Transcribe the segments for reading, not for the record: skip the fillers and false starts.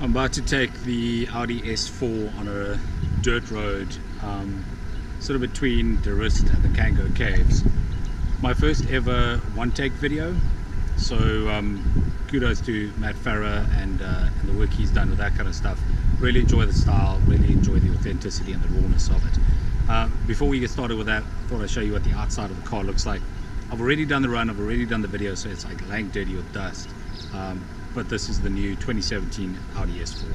I'm about to take the Audi S4 on a dirt road, sort of between the Rist and the Kango Caves. My first ever one-take video, so kudos to Matt Farah and the work he's done with that kind of stuff. Really enjoy the style, really enjoy the authenticity and the rawness of it. Before we get started with that, I thought I'd show you what the outside of the car looks like. I've already done the run, I've already done the video, so it's like laying dirty with dust. But this is the new 2017 Audi S4.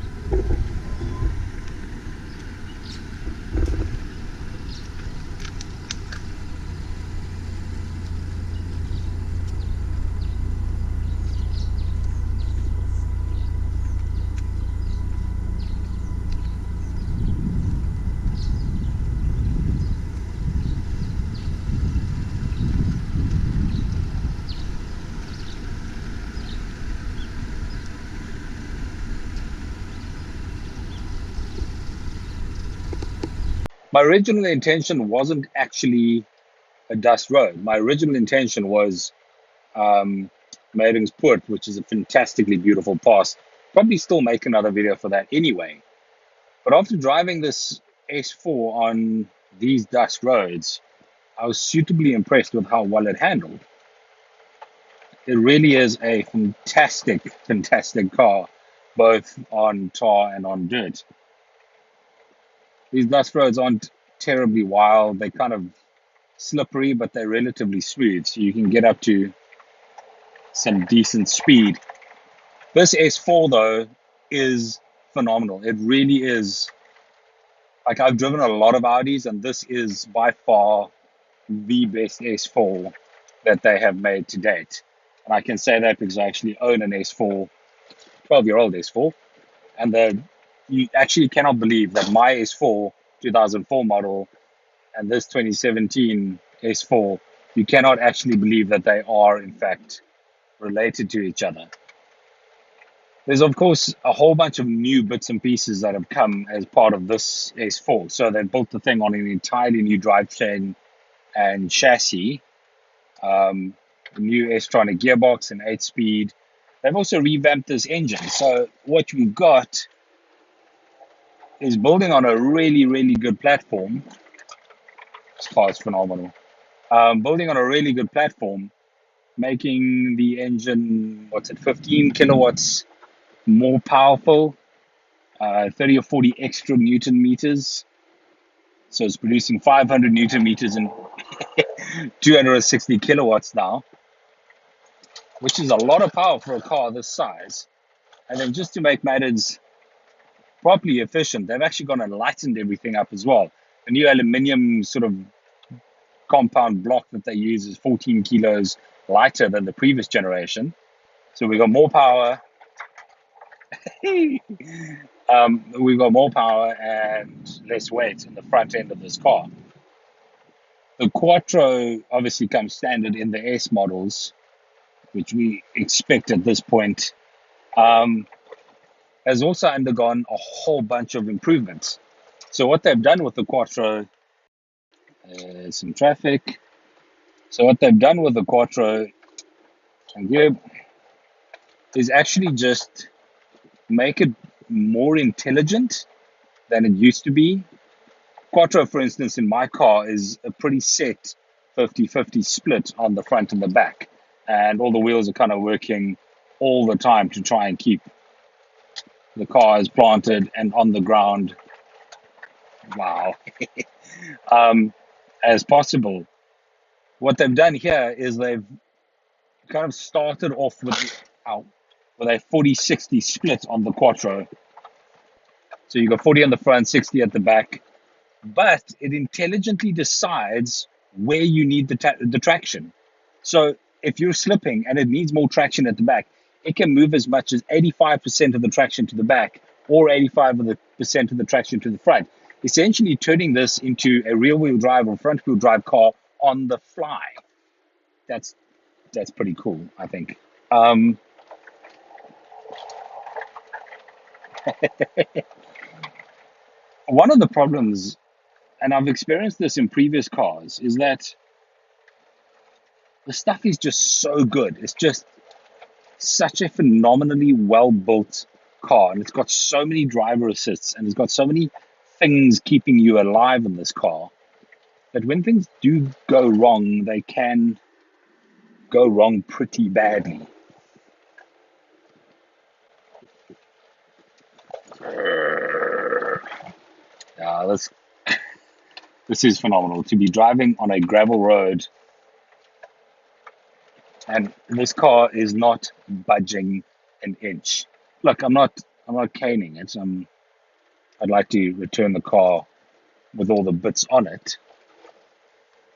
My original intention wasn't actually a dust road. My original intention was Port, which is a fantastically beautiful pass. Probably still make another video for that anyway. But after driving this S4 on these dust roads, I was suitably impressed with how well it handled. It really is a fantastic, fantastic car, both on tar and on dirt. These dust roads aren't terribly wild. They're kind of slippery, but they're relatively smooth, so you can get up to some decent speed. This S4 though is phenomenal. It really is. Like, I've driven a lot of Audis, and this is by far the best S4 that they have made to date. And I can say that because I actually own an S4, 12-year-old S4, and you actually cannot believe that my S4 2004 model and this 2017 S4, you cannot actually believe that they are in fact related to each other. There's of course a whole bunch of new bits and pieces that have come as part of this S4. So they built the thing on an entirely new drivetrain and chassis, a new S-tronic gearbox and 8-speed. They've also revamped this engine. So what we've got is building on a really, really good platform. This car is phenomenal. Building on a really good platform, making the engine, 15 kilowatts more powerful, 30 or 40 extra Newton meters. So it's producing 500 Newton meters and 260 kilowatts now, which is a lot of power for a car this size. And then just to make matters properly efficient, they've actually gone and lightened everything up as well. The new aluminium sort of compound block that they use is 14 kilos lighter than the previous generation. So we've got more power. We've got more power and less weight in the front end of this car. The Quattro obviously comes standard in the S models, which we expect at this point. Has also undergone a whole bunch of improvements. So what they've done with the Quattro, some traffic. So what they've done with the Quattro is actually just make it more intelligent than it used to be. Quattro, for instance, in my car is a pretty set 50-50 split on the front and the back. And all the wheels are kind of working all the time to try and keep the car is planted and on the ground, wow, as possible. What they've done here is they've kind of started off with a 40-60 split on the Quattro. So you got 40 on the front, 60 at the back, but it intelligently decides where you need the traction. So if you're slipping and it needs more traction at the back, it can move as much as 85% of the traction to the back or 85% of the traction to the front, essentially turning this into a rear-wheel drive or front-wheel drive car on the fly. That's pretty cool, I think. One of the problems, and I've experienced this in previous cars, is that the stuff is just so good. It's just such a phenomenally well-built car, and it's got so many driver assists, and it's got so many things keeping you alive in this car that when things do go wrong, they can go wrong pretty badly. Uh, this this is phenomenal to be driving on a gravel road, and this car is not budging an inch. Look, I'm not caning it. I'd like to return the car with all the bits on it,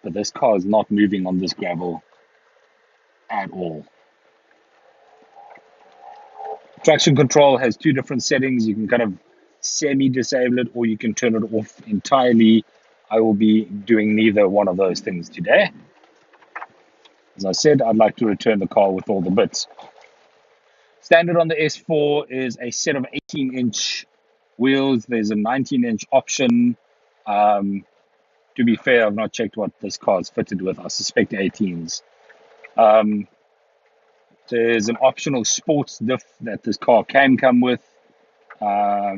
but this car is not moving on this gravel at all. Traction control has two different settings. You can kind of semi-disable it, or you can turn it off entirely. I will be doing neither one of those things today. As I said, I'd like to return the car with all the bits. Standard on the S4 is a set of 18-inch wheels. There's a 19-inch option. Um, to be fair, I've not checked what this car is fitted with. I suspect 18s. Um, there's an optional sports diff that this car can come with. Uh,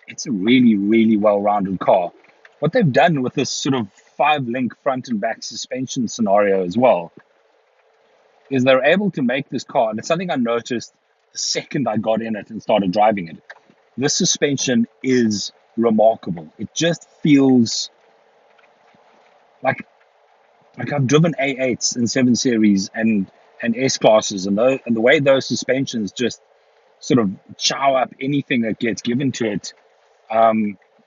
it's a really, really well-rounded car. What they've done with this sort of 5-link front and back suspension scenario as well is they're able to make this car, and it's something I noticed the second I got in it and started driving it. This suspension is remarkable. It just feels like I've driven A8s and 7 Series and S classes, and the way those suspensions just sort of chow up anything that gets given to it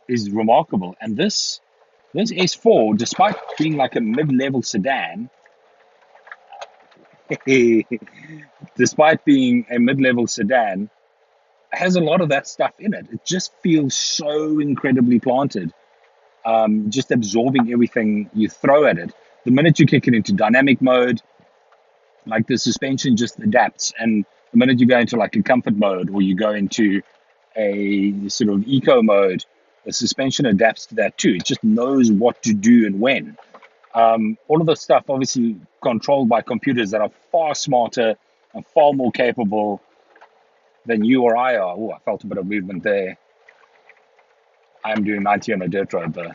is remarkable. And this S4, despite being like a mid-level sedan, despite being a mid-level sedan, has a lot of that stuff in it. It just feels so incredibly planted, just absorbing everything you throw at it. The minute you kick it into dynamic mode, like the suspension just adapts. And the minute you go into like a comfort mode, or you go into a sort of eco mode, the suspension adapts to that too. It just knows what to do and when. All of the stuff obviously controlled by computers that are far smarter and far more capable than you or I are. Oh, I felt a bit of movement there. I'm doing 90 on a dirt road though.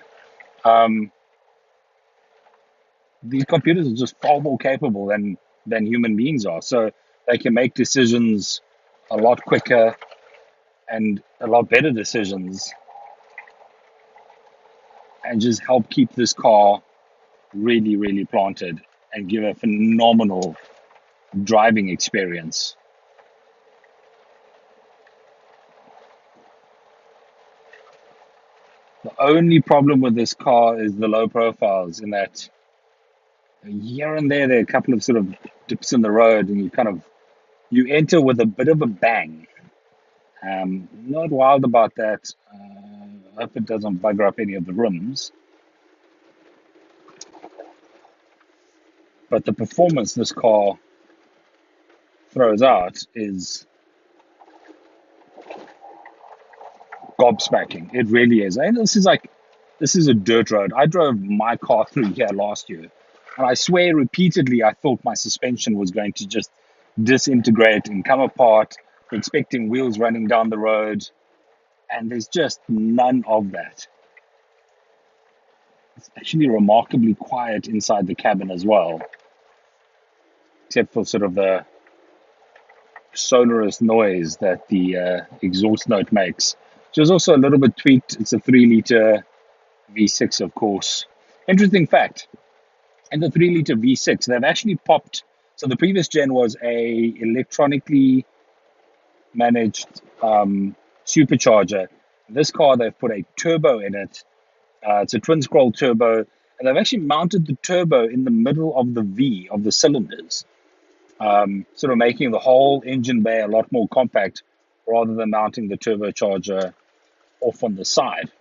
These computers are just far more capable than human beings are. So they can make decisions a lot quicker and a lot better decisions, and just help keep this car really, really planted and give a phenomenal driving experience. The only problem with this car is the low profiles, in that here and there are a couple of sort of dips in the road, and you enter with a bit of a bang. Not wild about that. I hope it doesn't bugger up any of the rims. But the performance this car throws out is gobsmacking. It really is. And this is a dirt road. I drove my car through here last year, and I swear repeatedly I thought my suspension was going to just disintegrate and come apart, expecting wheels running down the road, and there's just none of that. It's actually remarkably quiet inside the cabin as well, except for sort of the sonorous noise that the exhaust note makes, which is also a little bit tweaked. It's a 3-liter V6, of course. Interesting fact, in the 3-liter V6, they've actually popped. So the previous gen was a electronically managed supercharger. In this car, they've put a turbo in it. It's a twin scroll turbo, and they've actually mounted the turbo in the middle of the V of the cylinders, sort of making the whole engine bay a lot more compact, rather than mounting the turbocharger off on the side.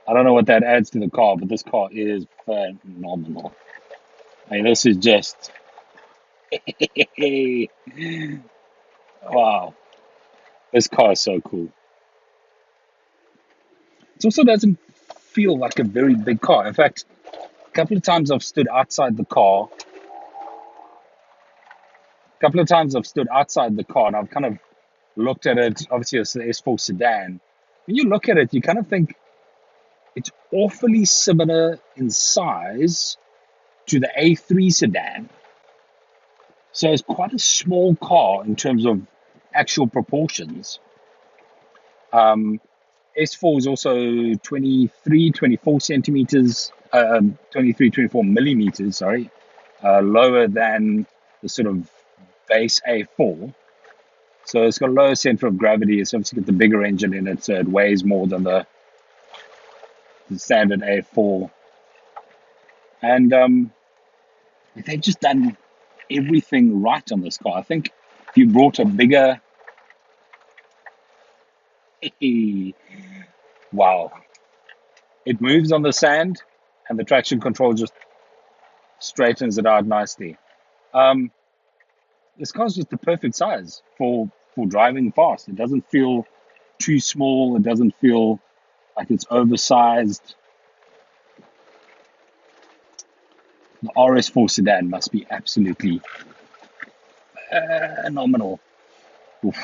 I don't know what that adds to the car, but this car is phenomenal. I mean, this is just wow. This car is so cool. It also doesn't feel like a very big car. In fact, a couple of times I've stood outside the car couple of times I've stood outside the car and I've kind of looked at it. Obviously, it's the S4 sedan. When you look at it, you kind of think it's awfully similar in size to the A3 sedan. So it's quite a small car in terms of actual proportions. S4 is also 23, 24 centimeters, 23, 24 millimeters, sorry, lower than the sort of base A4. So it's got a lower center of gravity. It's obviously got the bigger engine in it, so it weighs more than the standard A4. And they've just done everything right on this car. I think if you brought a bigger, wow, it moves on the sand, and the traction control just straightens it out nicely. Um, this car's just the perfect size for driving fast. It doesn't feel too small. It doesn't feel like it's oversized. The RS4 sedan must be absolutely phenomenal. Oof.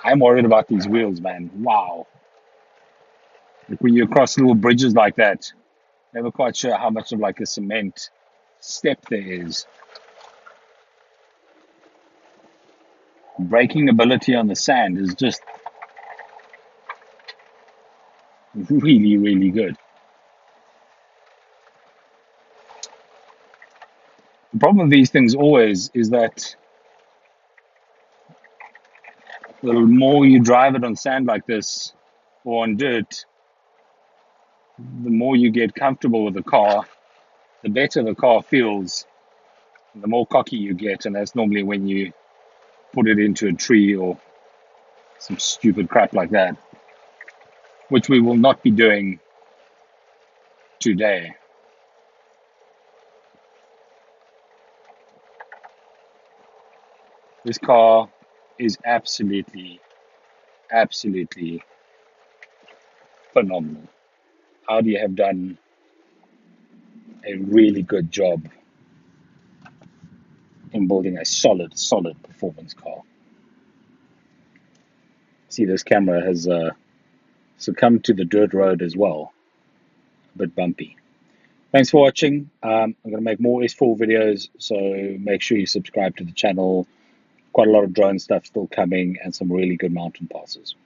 I'm worried about these wheels, man. Wow. Like when you cross little bridges like that, never quite sure how much of like a cement step there is. Braking ability on the sand is just really, really good. The problem with these things always is that the more you drive it on sand like this or on dirt, the more you get comfortable with the car, the better the car feels, the more cocky you get. And that's normally when you put it into a tree or some stupid crap like that, which we will not be doing today. This car is absolutely, absolutely phenomenal. Audi have done a really good job in building a solid, solid performance car. See, this camera has succumbed to the dirt road as well. A bit bumpy. Thanks for watching. I'm going to make more S4 videos, so make sure you subscribe to the channel. Quite a lot of drone stuff still coming and some really good mountain passes.